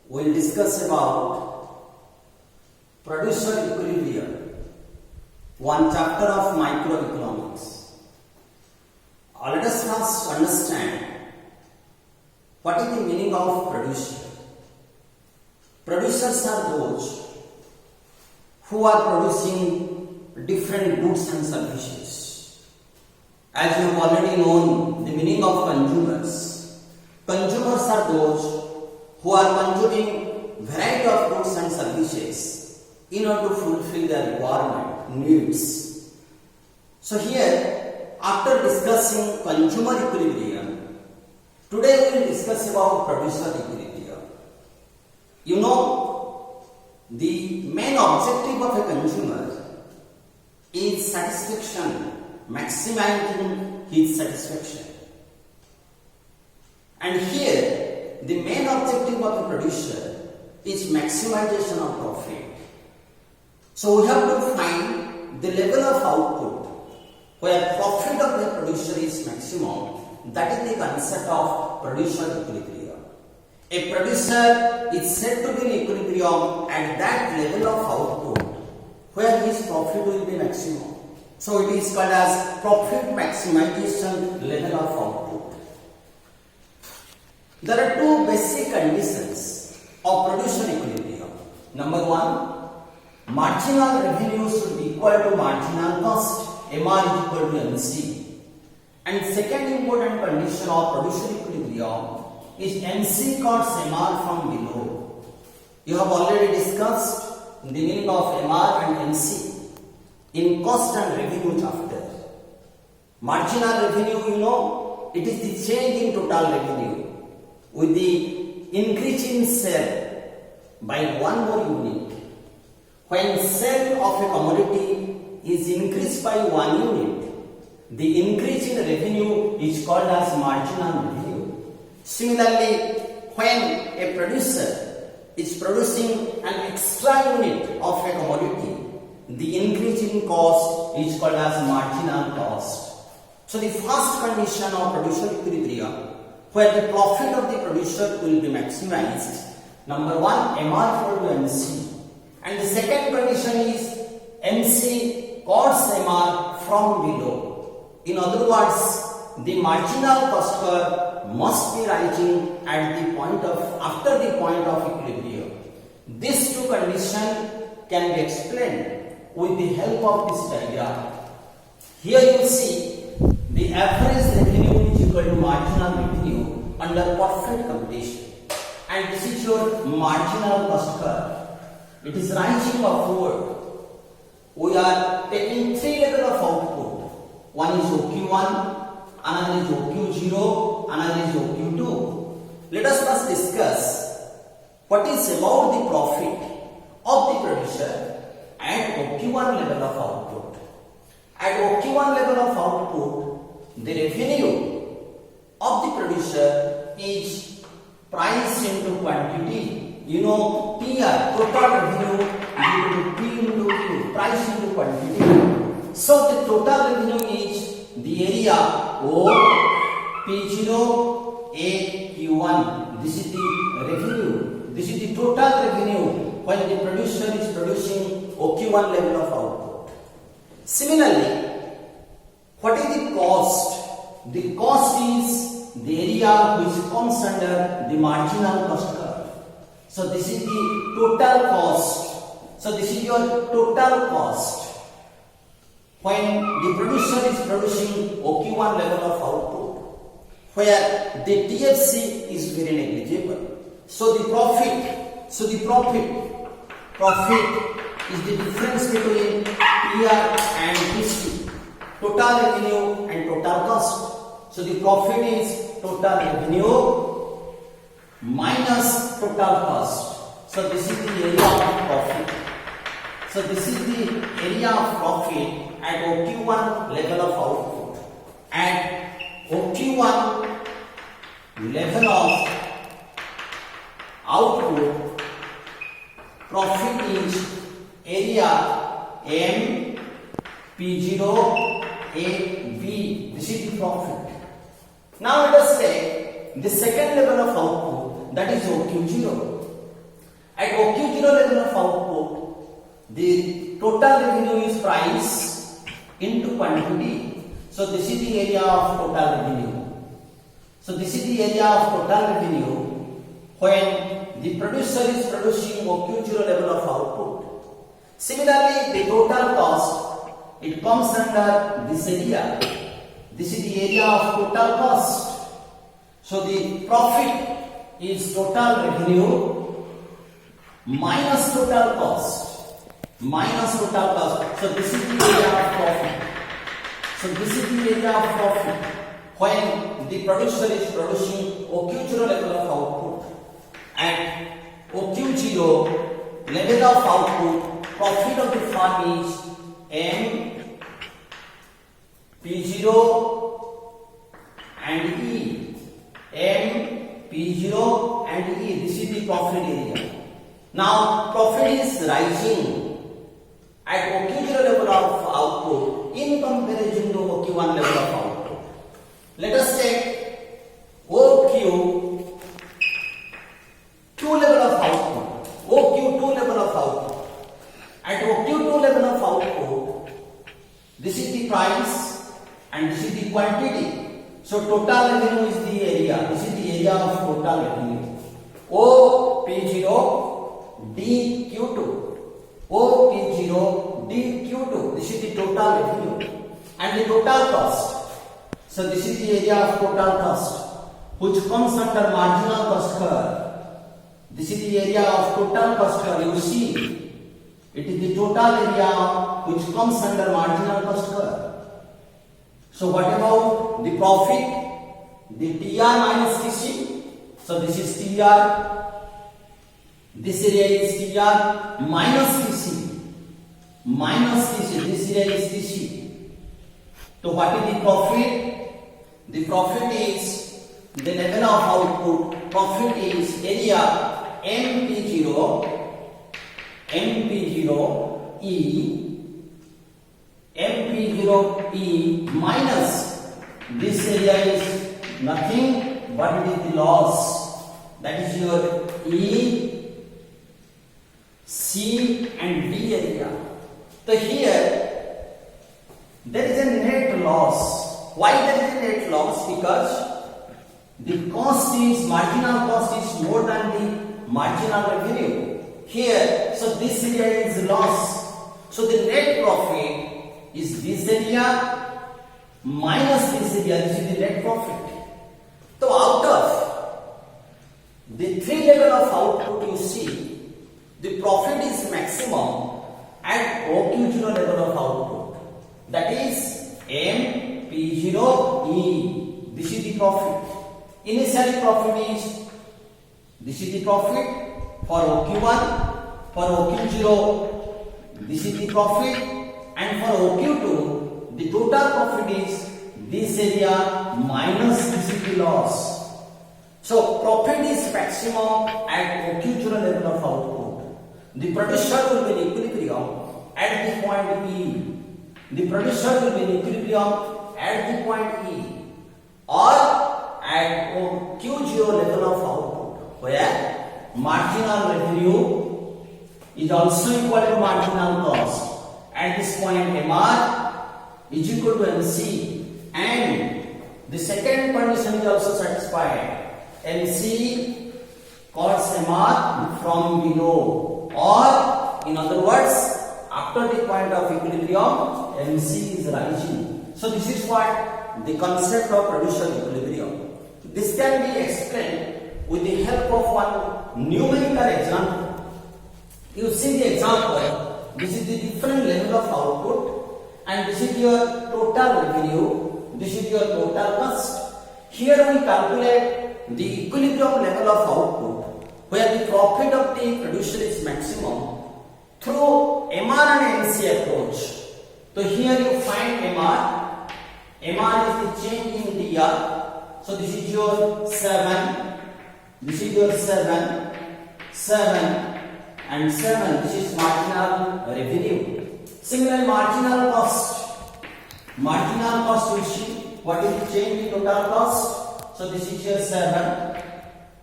we will discuss about producer equilibrium, one chapter of microeconomics. Let us first understand what is the meaning of producer. Producers are those who are producing different goods and services. As you have already known the meaning of consumers. Consumers are those who are consuming variety of goods and services in order to fulfill their requirement, needs. So here, after discussing consumer equilibrium, today we will discuss about producer equilibrium. You know, the main objective of a consumer is satisfaction, maximizing his satisfaction. And here, the main objective of a producer is maximization of profit. So we have to find the level of output where profit of the producer is maximum. That is the concept of producer equilibrium. A producer is said to be in equilibrium at that level of output where his profit will be maximum. So it is called as profit maximization level of output. There are two basic conditions of producer equilibrium. Number one, marginal revenue should be equal to marginal cost, MR is equal to MC. And second important condition of producer equilibrium is MC costs MR from below. You have already discussed the meaning of MR and MC in cost and revenue chapter. Marginal revenue, you know, it is the change in total revenue with the increase in sale by one more unit. When sale of a commodity is increased by 1 unit, the increase in revenue is called as marginal revenue. Similarly, when a producer is producing an extra unit of a commodity, the increase in cost is called as marginal cost. So the first condition of producer equilibrium, where the profit of the producer will be maximized, number one, MR equal to MC. And the second condition is MC costs MR from below. In other words, the marginal cost curve must be rising at the point of after the point of equilibrium. These two conditions can be explained with the help of this diagram. Here you see the average revenue is equal to marginal revenue under perfect computation, and this is your marginal cost curve. It is rising upward. We are taking three levels of output. One is OQ1, another is OQ0, another is OQ2. Let us first discuss what is about the profit of the producer at OQ1 level of output. At OQ1 level of output, the revenue of the producer is price into quantity. You know, PR, total revenue, is equal to P into Q, price into quantity. So the total revenue is the area O, P0, A, Q1. This is the revenue. This is the total revenue when the producer is producing OQ1 level of output. Similarly, what is the cost? The cost is the area which comes under the marginal cost curve. So this is the total cost. So this is your total cost when the producer is producing OQ1 level of output, where the TFC is very negligible. So the profit is the difference between PR and TC, total revenue and total cost. So the profit is total revenue minus total cost. So this is the area of profit. So this is the area of profit at OQ1 level of output. At OQ1 level of output, profit is area M, P0, A, B. This is the profit. Now let us take the second level of output, that is OQ0. At OQ0 level of output, the total revenue is price into quantity. So this is the area of total revenue. So this is the area of total revenue when the producer is producing OQ0 level of output. Similarly, the total cost, it comes under this area. This is the area of total cost. So the profit is total revenue minus total cost. Minus total cost. So this is the area of profit. So this is the area of profit when the producer is producing OQ0 level of output. At OQ0 level of output, profit of the firm is M, P0 and E. M, P0 and E. This is the profit area. Now profit is rising at OQ0 level of output in comparison to OQ1 level of output. Let us take OQ2 level of output. OQ2 level of output. At OQ2 level of output, this is the price and this is the quantity. So total revenue is the area. This is the area of total revenue. OP0 DQ2. OP0 DQ2. This is the total revenue and the total cost. So this is the area of total cost which comes under marginal cost curve. This is the area of total cost curve. You see, it is the total area which comes under marginal cost curve. So what about the profit? The TR minus TC. So this is TR. This area is TR minus TC. Minus TC. This area is TC. So what is the profit? The profit is the level of output. Profit is area MP0 E MP0E minus this area is nothing but it is the loss. That is your E, C and D area. So here there is a net loss. Why there is a net loss? Because the cost is, marginal cost is more than the marginal revenue. Here, so this area is loss. So the net profit is this area minus this area. This is the net profit. So out of the three level of output you see, the profit is maximum at OQ0 level of output. That is M, P0, E. This is the profit. Initially profit is, this is the profit for OQ1, for OQ0, this is the profit, and for OQ2, the total profit is this area minus this is the loss. So profit is maximum at OQ0 level of output. The producer will be in equilibrium at the point E. The producer will be in equilibrium at the point E or at Q0 level of output, where marginal revenue is also equal to marginal cost. At this point MR is equal to MC and the second condition is also satisfied. MC cos MR from below, or in other words, after the point of equilibrium, MC is rising. So this is what the concept of producer equilibrium. This can be explained with the help of one numerical example. You see the example. This is the different level of output and this is your total revenue. This is your total cost. Here we calculate the equilibrium level of output where the profit of the producer is maximum through MR and MC approach. So here you find MR. MR is the change in DR. So this is your 7, this is your 7, 7 and 7. This is marginal revenue. Similarly, marginal cost. Marginal cost you see what is the change in total cost. So this is your 7.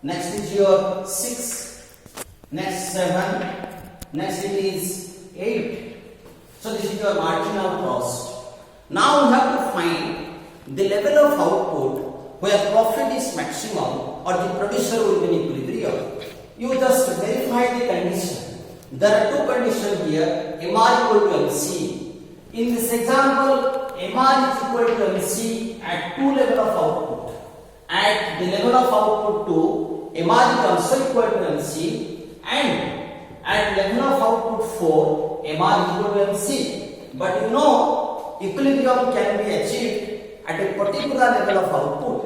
Next is your 6. next 7, next it is 8. So this is your marginal cost. Now we have to find the level of output where profit is maximum or the producer will be in equilibrium. You just verify the condition. There are two conditions here, MR equal to MC. In this example, MR is equal to MC at two level of output. At the level of output 2, MR is also equal to MC, and at level of output 4, MR is equal to MC. But you know, equilibrium can be achieved at a particular level of output.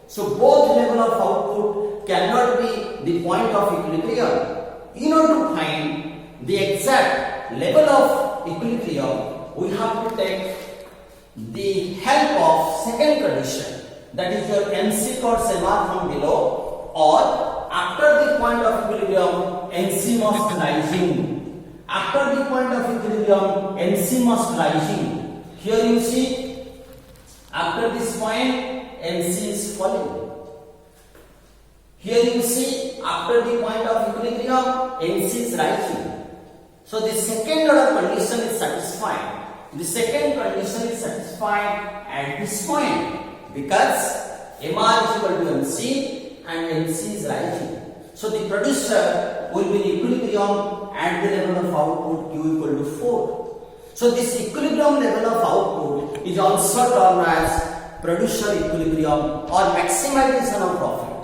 So both level of output cannot be the point of equilibrium. In order to find the exact level of equilibrium, we have to take the help of second condition, that is your MC chords MR from below, or after the point of equilibrium MC must rising. After the point of equilibrium MC must rising. Here you see, after this point MC is falling. Here you see, after the point of equilibrium MC is rising. So the second order condition is satisfied. The second condition is satisfied at this point because MR is equal to MC and MC is rising. So the producer will be in equilibrium at the level of output Q equal to 4. So this equilibrium level of output is also termed as producer equilibrium or maximization of profit.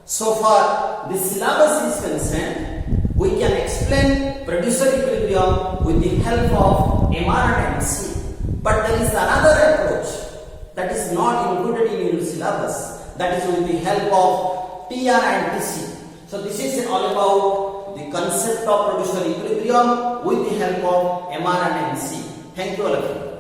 So far the syllabus is concerned, we can explain producer equilibrium with the help of MR and MC. But there is another approach that is not included in your syllabus, that is with the help of TR and TC. So this is all about the concept of producer equilibrium with the help of MR and MC. Thank you all of you.